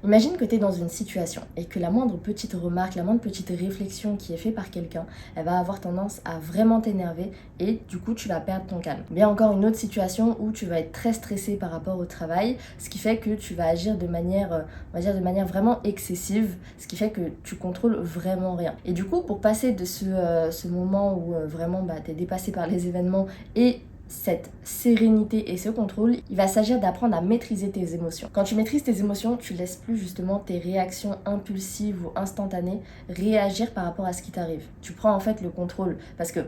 Imagine que tu es dans une situation et que la moindre petite remarque, la moindre petite réflexion qui est faite par quelqu'un, elle va avoir tendance à vraiment t'énerver et du coup tu vas perdre ton calme. Bien encore une autre situation où tu vas être très stressé par rapport au travail, ce qui fait que tu vas agir de manière, on va dire de manière vraiment excessive, ce qui fait que tu contrôles vraiment rien. Et du coup pour passer de ce moment où vraiment tu es dépassé par les événements et cette sérénité et ce contrôle, il va s'agir d'apprendre à maîtriser tes émotions. Quand tu maîtrises tes émotions, tu laisses plus justement tes réactions impulsives ou instantanées réagir par rapport à ce qui t'arrive. Tu prends en fait le contrôle parce que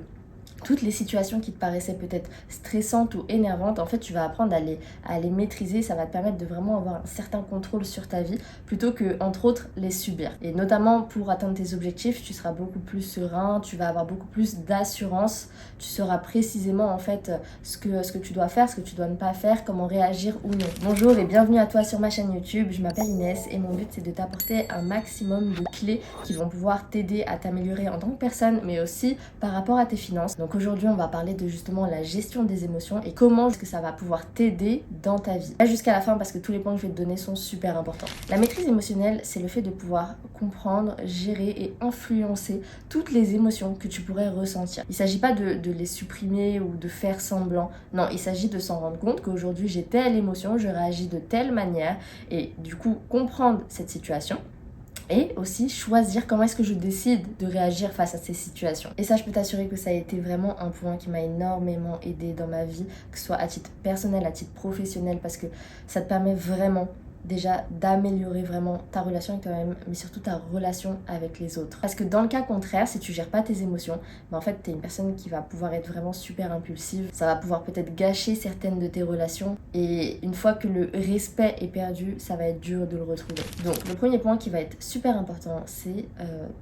toutes les situations qui te paraissaient peut-être stressantes ou énervantes, en fait, tu vas apprendre à les maîtriser. Ça va te permettre de vraiment avoir un certain contrôle sur ta vie plutôt que, entre autres, les subir. Et notamment pour atteindre tes objectifs, tu seras beaucoup plus serein, tu vas avoir beaucoup plus d'assurance. Tu sauras précisément, en fait, ce que tu dois faire, ce que tu dois ne pas faire, comment réagir ou non. Bonjour et bienvenue à toi sur ma chaîne YouTube. Je m'appelle Inès et mon but, c'est de t'apporter un maximum de clés qui vont pouvoir t'aider à t'améliorer en tant que personne, mais aussi par rapport à tes finances. Donc aujourd'hui, on va parler de justement la gestion des émotions et comment est-ce que ça va pouvoir t'aider dans ta vie. Là jusqu'à la fin parce que tous les points que je vais te donner sont super importants. La maîtrise émotionnelle, c'est le fait de pouvoir comprendre, gérer et influencer toutes les émotions que tu pourrais ressentir. Il ne s'agit pas de les supprimer ou de faire semblant. Non, il s'agit de s'en rendre compte qu'aujourd'hui j'ai telle émotion, je réagis de telle manière et du coup comprendre cette situation. Et aussi choisir comment est-ce que je décide de réagir face à ces situations. Et ça, je peux t'assurer que ça a été vraiment un point qui m'a énormément aidé dans ma vie, que ce soit à titre personnel, à titre professionnel, parce que ça te permet vraiment déjà d'améliorer vraiment ta relation avec toi-même, mais surtout ta relation avec les autres. Parce que dans le cas contraire, si tu gères pas tes émotions, en fait t'es une personne qui va pouvoir être vraiment super impulsive, ça va pouvoir peut-être gâcher certaines de tes relations, et une fois que le respect est perdu, ça va être dur de le retrouver. Donc le premier point qui va être super important, c'est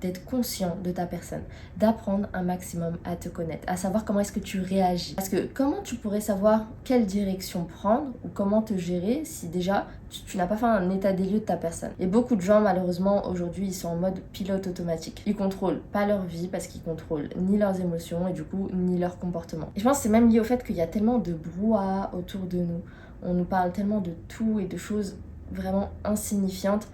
d'être conscient de ta personne, d'apprendre un maximum à te connaître, à savoir comment est-ce que tu réagis. Parce que comment tu pourrais savoir quelle direction prendre ou comment te gérer si déjà tu n'as pas fait un état des lieux de ta personne. Et beaucoup de gens, malheureusement, aujourd'hui, ils sont en mode pilote automatique. Ils contrôlent pas leur vie parce qu'ils contrôlent ni leurs émotions et du coup, ni leur comportement. Et je pense que c'est même lié au fait qu'il y a tellement de brouhaha autour de nous. On nous parle tellement de tout et de choses vraiment insignifiantes.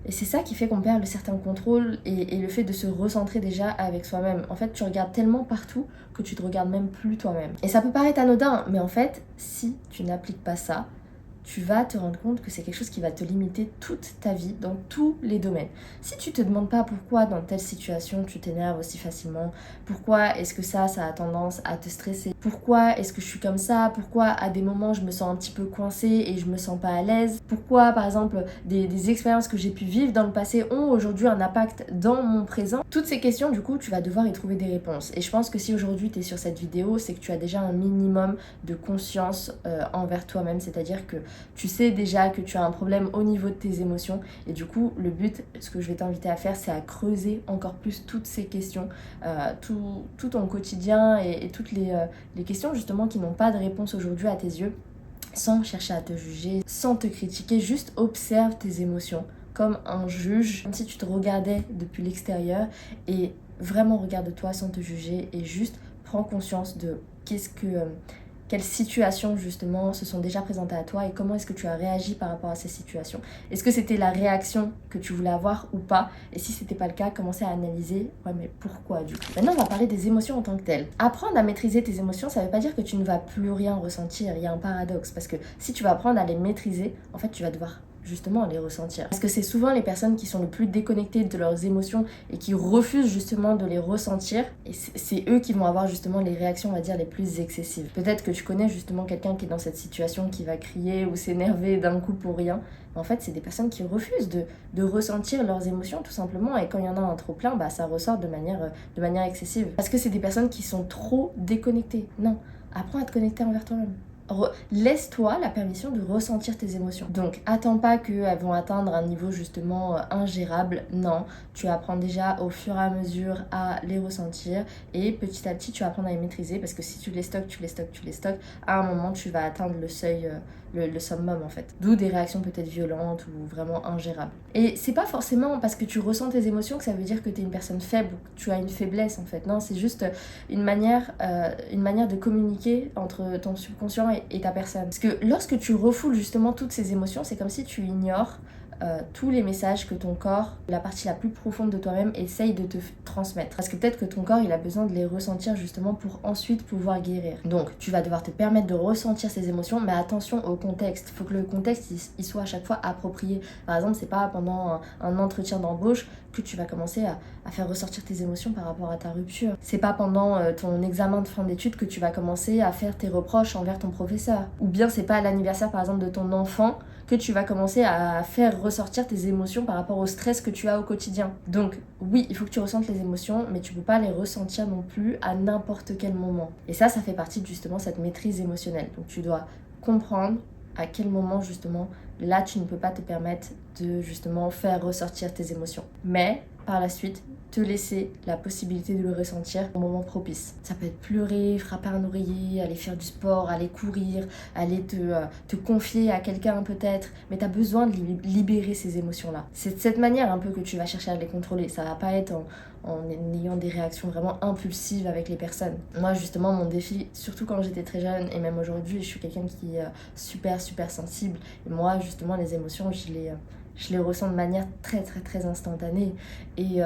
Et c'est ça qui fait qu'on perd le certain contrôle et le fait de se recentrer déjà avec soi-même. En fait, tu regardes tellement partout que tu te regardes même plus toi-même. Et ça peut paraître anodin, mais en fait, si tu n'appliques pas ça, tu vas te rendre compte que c'est quelque chose qui va te limiter toute ta vie dans tous les domaines. Si tu te demandes pas pourquoi dans telle situation tu t'énerves aussi facilement, pourquoi est-ce que ça a tendance à te stresser, pourquoi est-ce que je suis comme ça, pourquoi à des moments je me sens un petit peu coincée et je me sens pas à l'aise, pourquoi par exemple des expériences que j'ai pu vivre dans le passé ont aujourd'hui un impact dans mon présent. Toutes ces questions du coup tu vas devoir y trouver des réponses. Et je pense que si aujourd'hui tu es sur cette vidéo, c'est que tu as déjà un minimum de conscience envers toi-même, c'est-à-dire que tu sais déjà que tu as un problème au niveau de tes émotions et du coup le but, ce que je vais t'inviter à faire, c'est à creuser encore plus toutes ces questions, tout ton quotidien et toutes les questions justement qui n'ont pas de réponse aujourd'hui à tes yeux, sans chercher à te juger, sans te critiquer, juste observe tes émotions comme un juge, comme si tu te regardais depuis l'extérieur et vraiment regarde-toi sans te juger et juste prends conscience de quelles situations justement se sont déjà présentées à toi et comment est-ce que tu as réagi par rapport à ces situations. Est-ce que c'était la réaction que tu voulais avoir ou pas? Et si c'était pas le cas, commencer à analyser, ouais mais pourquoi du coup? Maintenant on va parler des émotions en tant que telles. Apprendre à maîtriser tes émotions, ça veut pas dire que tu ne vas plus rien ressentir, il y a un paradoxe parce que si tu vas apprendre à les maîtriser, en fait tu vas devoir justement les ressentir. Parce que c'est souvent les personnes qui sont le plus déconnectées de leurs émotions et qui refusent justement de les ressentir et c'est eux qui vont avoir justement les réactions, on va dire, les plus excessives. Peut-être que tu connais justement quelqu'un qui est dans cette situation, qui va crier ou s'énerver d'un coup pour rien. Mais en fait, c'est des personnes qui refusent de ressentir leurs émotions tout simplement et quand il y en a un trop plein, ça ressort de manière excessive. Parce que c'est des personnes qui sont trop déconnectées. Non, apprends à te connecter envers toi-même. Laisse-toi la permission de ressentir tes émotions. Donc, attends pas qu'elles vont atteindre un niveau justement ingérable. Non, tu apprends déjà au fur et à mesure à les ressentir et petit à petit, tu vas apprendre à les maîtriser parce que si tu les stockes, à un moment, tu vas atteindre le seuil, le summum en fait. D'où des réactions peut-être violentes ou vraiment ingérables. Et c'est pas forcément parce que tu ressens tes émotions que ça veut dire que tu es une personne faible ou que tu as une faiblesse en fait. Non, c'est juste une manière de communiquer entre ton subconscient et ta personne. Parce que lorsque tu refoules justement toutes ces émotions, c'est comme si tu ignores tous les messages que ton corps, la partie la plus profonde de toi-même, essaye de te transmettre. Parce que peut-être que ton corps, il a besoin de les ressentir justement pour ensuite pouvoir guérir. Donc, tu vas devoir te permettre de ressentir ces émotions, mais attention au contexte. Il faut que le contexte, il soit à chaque fois approprié. Par exemple, c'est pas pendant un entretien d'embauche que tu vas commencer à faire ressortir tes émotions par rapport à ta rupture. C'est pas pendant ton examen de fin d'études que tu vas commencer à faire tes reproches envers ton professeur. Ou bien c'est pas à l'anniversaire par exemple de ton enfant que tu vas commencer à faire ressortir tes émotions par rapport au stress que tu as au quotidien. Donc oui, il faut que tu ressentes les émotions, mais tu peux pas les ressentir non plus à n'importe quel moment. Et ça fait partie de justement cette maîtrise émotionnelle. Donc tu dois comprendre à quel moment justement là tu ne peux pas te permettre de justement faire ressortir tes émotions. Mais par la suite, te laisser la possibilité de le ressentir au moment propice. Ça peut être pleurer, frapper un oreiller, aller faire du sport, aller courir, aller te confier à quelqu'un peut-être, mais tu as besoin de libérer ces émotions-là. C'est de cette manière un peu que tu vas chercher à les contrôler. Ça va pas être en ayant des réactions vraiment impulsives avec les personnes. Moi justement, mon défi, surtout quand j'étais très jeune et même aujourd'hui, je suis quelqu'un qui est super sensible. Et moi justement, les émotions, je les ressens de manière très instantanée et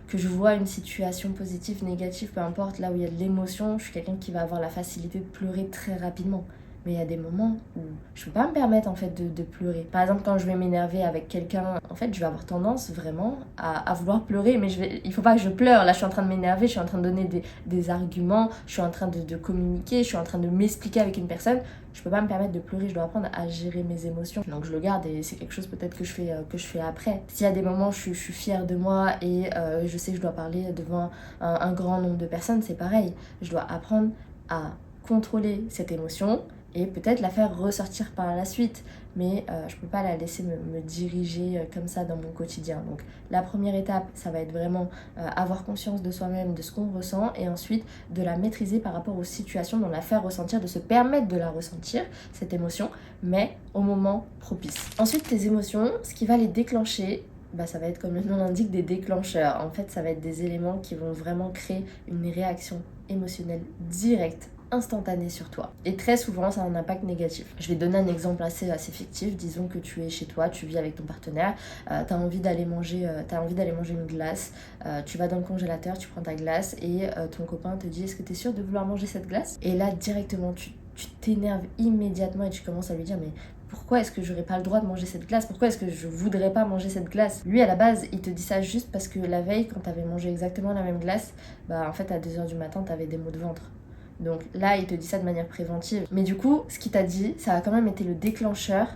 que je vois une situation positive, négative, peu importe, là où il y a de l'émotion, je suis quelqu'un qui va avoir la facilité de pleurer très rapidement. Mais il y a des moments où je peux pas me permettre en fait de pleurer. Par exemple, quand je vais m'énerver avec quelqu'un, en fait, je vais avoir tendance vraiment à vouloir pleurer, mais il faut pas que je pleure. Là, je suis en train de m'énerver, je suis en train de donner des arguments, je suis en train de communiquer, je suis en train de m'expliquer avec une personne. Je peux pas me permettre de pleurer, je dois apprendre à gérer mes émotions. Donc je le garde et c'est quelque chose peut-être que je fais après. S'il y a des moments où je suis fière de moi et je sais que je dois parler devant un grand nombre de personnes, c'est pareil. Je dois apprendre à contrôler cette émotion et peut-être la faire ressortir par la suite, mais je peux pas la laisser me diriger comme ça dans mon quotidien. Donc la première étape, ça va être vraiment avoir conscience de soi-même, de ce qu'on ressent, et ensuite de la maîtriser par rapport aux situations, de la faire ressentir, de se permettre de la ressentir, cette émotion, mais au moment propice. Ensuite, tes émotions, ce qui va les déclencher, ça va être, comme le nom l'indique, des déclencheurs. En fait, ça va être des éléments qui vont vraiment créer une réaction émotionnelle directe, instantanée sur toi. Et très souvent, ça a un impact négatif. Je vais donner un exemple assez fictif. Disons que tu es chez toi, tu vis avec ton partenaire, t'as envie d'aller manger une glace, tu vas dans le congélateur, tu prends ta glace et ton copain te dit: est-ce que tu es sûr de vouloir manger cette glace? Et là, directement, tu t'énerves immédiatement et tu commences à lui dire: mais pourquoi est-ce que j'aurais pas le droit de manger cette glace? Pourquoi est-ce que je voudrais pas manger cette glace? Lui, à la base, il te dit ça juste parce que la veille, quand t'avais mangé exactement la même glace, en fait, à 2h du matin, t'avais des maux de ventre. Donc là, il te dit ça de manière préventive. Mais du coup, ce qu'il t'a dit, ça a quand même été le déclencheur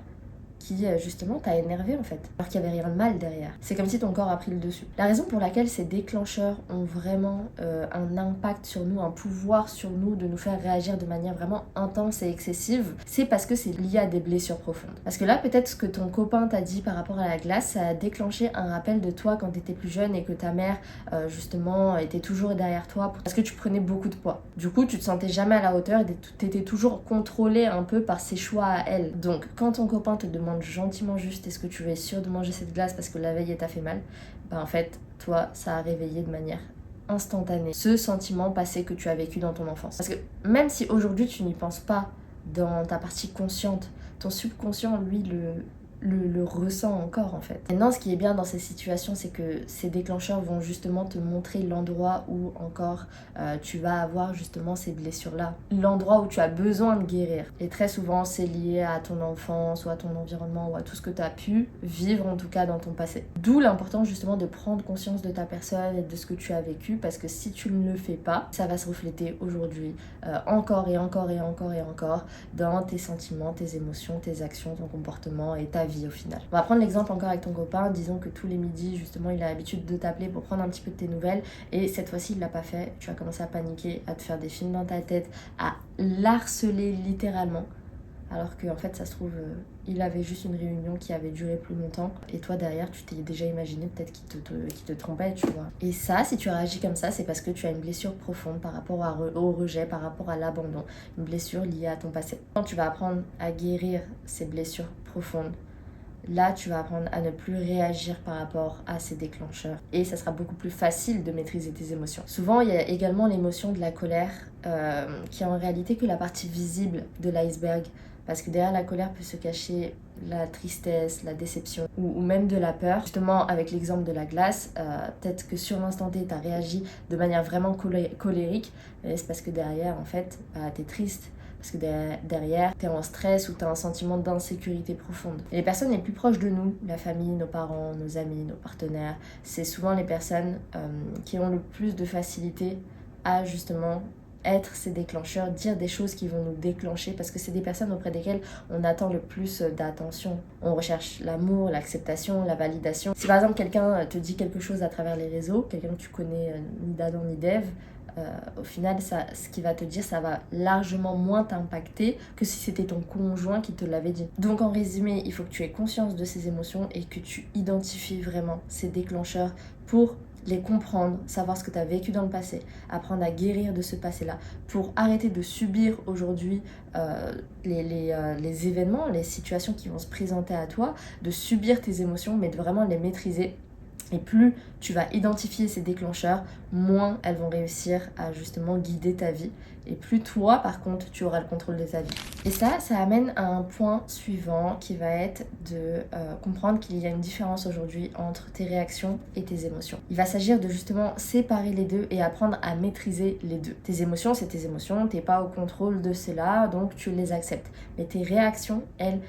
qui justement t'a énervé en fait, alors qu'il n'y avait rien de mal derrière. C'est comme si ton corps a pris le dessus. La raison pour laquelle ces déclencheurs ont vraiment un impact sur nous, un pouvoir sur nous, de nous faire réagir de manière vraiment intense et excessive, c'est parce que c'est lié à des blessures profondes. Parce que là, peut-être ce que ton copain t'a dit par rapport à la glace, ça a déclenché un rappel de toi quand t'étais plus jeune et que ta mère justement était toujours derrière toi parce que tu prenais beaucoup de poids. Du coup, tu te sentais jamais à la hauteur et t'étais toujours contrôlée un peu par ses choix à elle. Donc, quand ton copain te demande gentiment juste: est-ce que tu es sûr de manger cette glace parce que la veille elle t'a fait mal, en fait toi ça a réveillé de manière instantanée ce sentiment passé que tu as vécu dans ton enfance. Parce que même si aujourd'hui tu n'y penses pas dans ta partie consciente, ton subconscient lui le ressent encore en fait. Maintenant, ce qui est bien dans ces situations, c'est que ces déclencheurs vont justement te montrer l'endroit où encore tu vas avoir justement ces blessures-là. L'endroit où tu as besoin de guérir. Et très souvent, c'est lié à ton enfance ou à ton environnement ou à tout ce que tu as pu vivre en tout cas dans ton passé. D'où l'importance justement de prendre conscience de ta personne et de ce que tu as vécu, parce que si tu ne le fais pas, ça va se refléter aujourd'hui encore dans tes sentiments, tes émotions, tes actions, ton comportement et ta vie au final. On va prendre l'exemple encore avec ton copain. Disons que tous les midis justement il a l'habitude de t'appeler pour prendre un petit peu de tes nouvelles et cette fois-ci il l'a pas fait. Tu vas commencer à paniquer, à te faire des films dans ta tête, à l'harceler littéralement, alors que en fait ça se trouve il avait juste une réunion qui avait duré plus longtemps et toi derrière tu t'es déjà imaginé peut-être qu'il te trompait, tu vois. Et ça, si tu réagis comme ça, c'est parce que tu as une blessure profonde par rapport au rejet, par rapport à l'abandon, une blessure liée à ton passé. Quand tu vas apprendre à guérir ces blessures profondes, là, tu vas apprendre à ne plus réagir par rapport à ces déclencheurs. Et ça sera beaucoup plus facile de maîtriser tes émotions. Souvent, il y a également l'émotion de la colère, qui est en réalité que la partie visible de l'iceberg Parce que derrière la colère peut se cacher la tristesse, la déception ou même de la peur. Justement, avec l'exemple de la glace, peut-être que sur l'instant T, tu as réagi de manière vraiment colérique, mais c'est parce que derrière, en fait, tu es triste. Parce que derrière, tu es en stress ou tu as un sentiment d'insécurité profonde. Et les personnes les plus proches de nous, la famille, nos parents, nos amis, nos partenaires, c'est souvent les personnes qui ont le plus de facilité à justement être ces déclencheurs, dire des choses qui vont nous déclencher, parce que c'est des personnes auprès desquelles on attend le plus d'attention. On recherche l'amour, l'acceptation, la validation. Si par exemple quelqu'un te dit quelque chose à travers les réseaux, quelqu'un que tu connais ni d'Adam ni d'Ève, au final, ce qu'il va te dire, ça va largement moins t'impacter que si c'était ton conjoint qui te l'avait dit. Donc en résumé, il faut que tu aies conscience de ces émotions et que tu identifies vraiment ces déclencheurs pour les comprendre, savoir ce que tu as vécu dans le passé, apprendre à guérir de ce passé-là, pour arrêter de subir aujourd'hui les événements, les situations qui vont se présenter à toi, de subir tes émotions, mais de vraiment les maîtriser. Et plus tu vas identifier ces déclencheurs, moins elles vont réussir à justement guider ta vie. Et plus toi, par contre, tu auras le contrôle de ta vie. Et ça amène à un point suivant qui va être de comprendre qu'il y a une différence aujourd'hui entre tes réactions et tes émotions. Il va s'agir de justement séparer les deux et apprendre à maîtriser les deux. Tes émotions, c'est tes émotions, t'es pas au contrôle de cela, donc tu les acceptes. Mais tes réactions,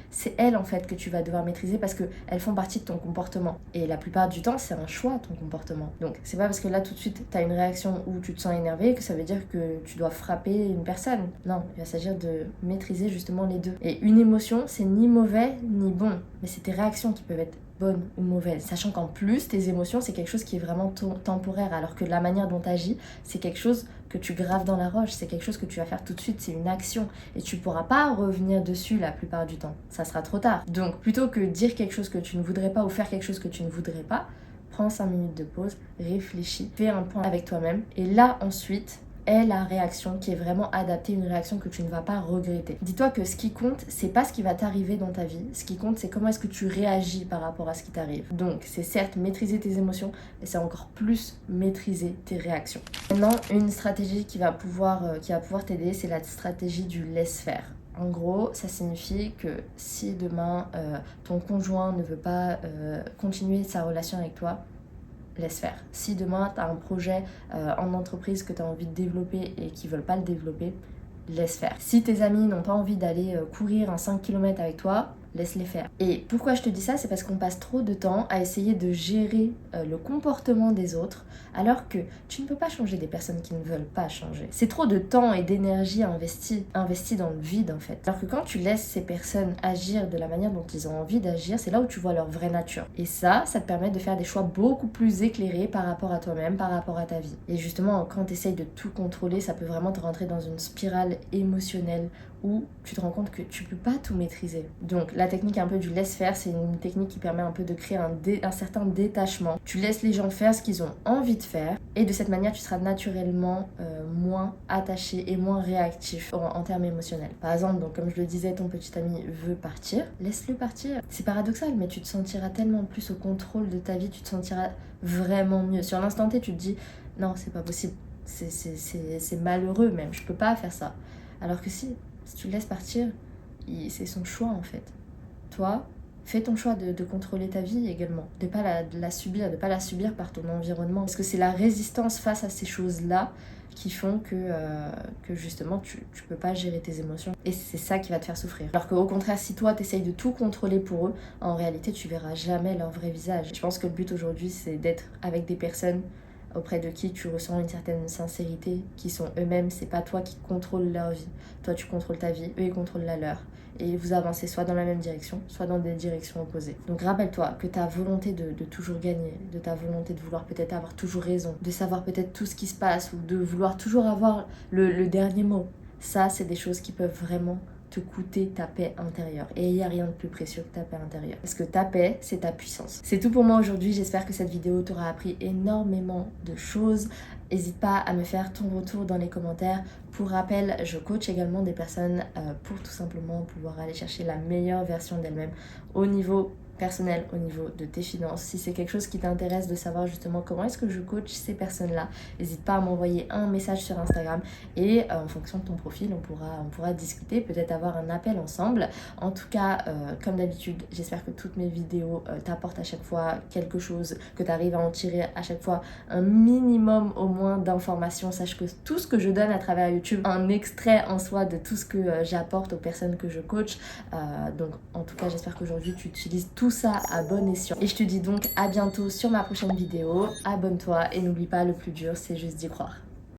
c'est elles en fait que tu vas devoir maîtriser parce qu'elles font partie de ton comportement. Et la plupart du temps, c'est un choix ton comportement. Donc c'est pas parce que là tout de suite t'as une réaction où tu te sens énervé que ça veut dire que tu dois frapper une personne. Non, il va s'agir de maîtriser justement les deux. Et une émotion, c'est ni mauvais ni bon, mais c'est tes réactions qui peuvent être bonnes ou mauvaises. Sachant qu'en plus, tes émotions, c'est quelque chose qui est vraiment temporaire, alors que la manière dont tu agis, c'est quelque chose que tu graves dans la roche, c'est quelque chose que tu vas faire tout de suite, c'est une action. Et tu pourras pas revenir dessus la plupart du temps. Ça sera trop tard. Donc, plutôt que dire quelque chose que tu ne voudrais pas ou faire quelque chose que tu ne voudrais pas, prends 5 minutes de pause, réfléchis, fais un point avec toi-même. Et là, ensuite, est la réaction qui est vraiment adaptée, une réaction que tu ne vas pas regretter. Dis-toi que ce qui compte, c'est pas ce qui va t'arriver dans ta vie. Ce qui compte, c'est comment est-ce que tu réagis par rapport à ce qui t'arrive. Donc, c'est certes maîtriser tes émotions, mais c'est encore plus maîtriser tes réactions. Maintenant, une stratégie qui va pouvoir t'aider, c'est la stratégie du laisse-faire. En gros, ça signifie que si demain, ton conjoint ne veut pas continuer sa relation avec toi, laisse faire. Si demain tu as un projet en entreprise que tu as envie de développer et qu'ils veulent pas le développer, laisse faire. Si tes amis n'ont pas envie d'aller courir un 5 km avec toi, laisse-les faire. Et pourquoi je te dis ça, c'est parce qu'on passe trop de temps à essayer de gérer le comportement des autres, alors que tu ne peux pas changer des personnes qui ne veulent pas changer. C'est trop de temps et d'énergie investi dans le vide en fait. Alors que quand tu laisses ces personnes agir de la manière dont ils ont envie d'agir, c'est là où tu vois leur vraie nature. Et ça te permet de faire des choix beaucoup plus éclairés par rapport à toi-même, par rapport à ta vie. Et justement, quand tu essayes de tout contrôler, ça peut vraiment te rentrer dans une spirale émotionnelle où tu te rends compte que tu peux pas tout maîtriser. Donc la technique un peu du laisse-faire, c'est une technique qui permet un peu de créer un certain détachement. Tu laisses les gens faire ce qu'ils ont envie de faire et de cette manière tu seras naturellement moins attaché et moins réactif en termes émotionnels. Par exemple, donc, comme je le disais, ton petit ami veut partir, laisse-le partir. C'est paradoxal, mais tu te sentiras tellement plus au contrôle de ta vie, tu te sentiras vraiment mieux. Sur l'instant T, tu te dis non, c'est pas possible, c'est malheureux même, je peux pas faire ça. Alors que si tu le laisses partir, c'est son choix en fait. Toi, fais ton choix de contrôler ta vie également, de pas la subir par ton environnement. Parce que c'est la résistance face à ces choses-là qui font que justement tu peux pas gérer tes émotions. Et c'est ça qui va te faire souffrir. Alors qu'au contraire, si toi t'essayes de tout contrôler pour eux, en réalité tu verras jamais leur vrai visage. Je pense que le but aujourd'hui c'est d'être avec des personnes auprès de qui tu ressens une certaine sincérité, qui sont eux-mêmes, c'est pas toi qui contrôle leur vie. Toi tu contrôles ta vie, eux ils contrôlent la leur. Et vous avancez soit dans la même direction, soit dans des directions opposées. Donc rappelle-toi que ta volonté de toujours gagner, de ta volonté de vouloir peut-être avoir toujours raison, de savoir peut-être tout ce qui se passe, ou de vouloir toujours avoir le dernier mot, ça c'est des choses qui peuvent vraiment te coûter ta paix intérieure. Et il n'y a rien de plus précieux que ta paix intérieure. Parce que ta paix, c'est ta puissance. C'est tout pour moi aujourd'hui. J'espère que cette vidéo t'aura appris énormément de choses. N'hésite pas à me faire ton retour dans les commentaires. Pour rappel, je coach également des personnes pour tout simplement pouvoir aller chercher la meilleure version d'elles-mêmes au niveau personnel au niveau de tes finances. Si c'est quelque chose qui t'intéresse de savoir justement comment est-ce que je coach ces personnes-là, n'hésite pas à m'envoyer un message sur Instagram et en fonction de ton profil, on pourra discuter, peut-être avoir un appel ensemble. En tout cas, comme d'habitude, j'espère que toutes mes vidéos t'apportent à chaque fois quelque chose, que tu arrives à en tirer à chaque fois un minimum au moins d'informations. Sache que tout ce que je donne à travers YouTube, un extrait en soi de tout ce que j'apporte aux personnes que je coach. Donc en tout cas, j'espère qu'aujourd'hui tu utilises tout ça à bon escient. Et je te dis donc à bientôt sur ma prochaine vidéo. Abonne-toi et n'oublie pas, le plus dur, c'est juste d'y croire.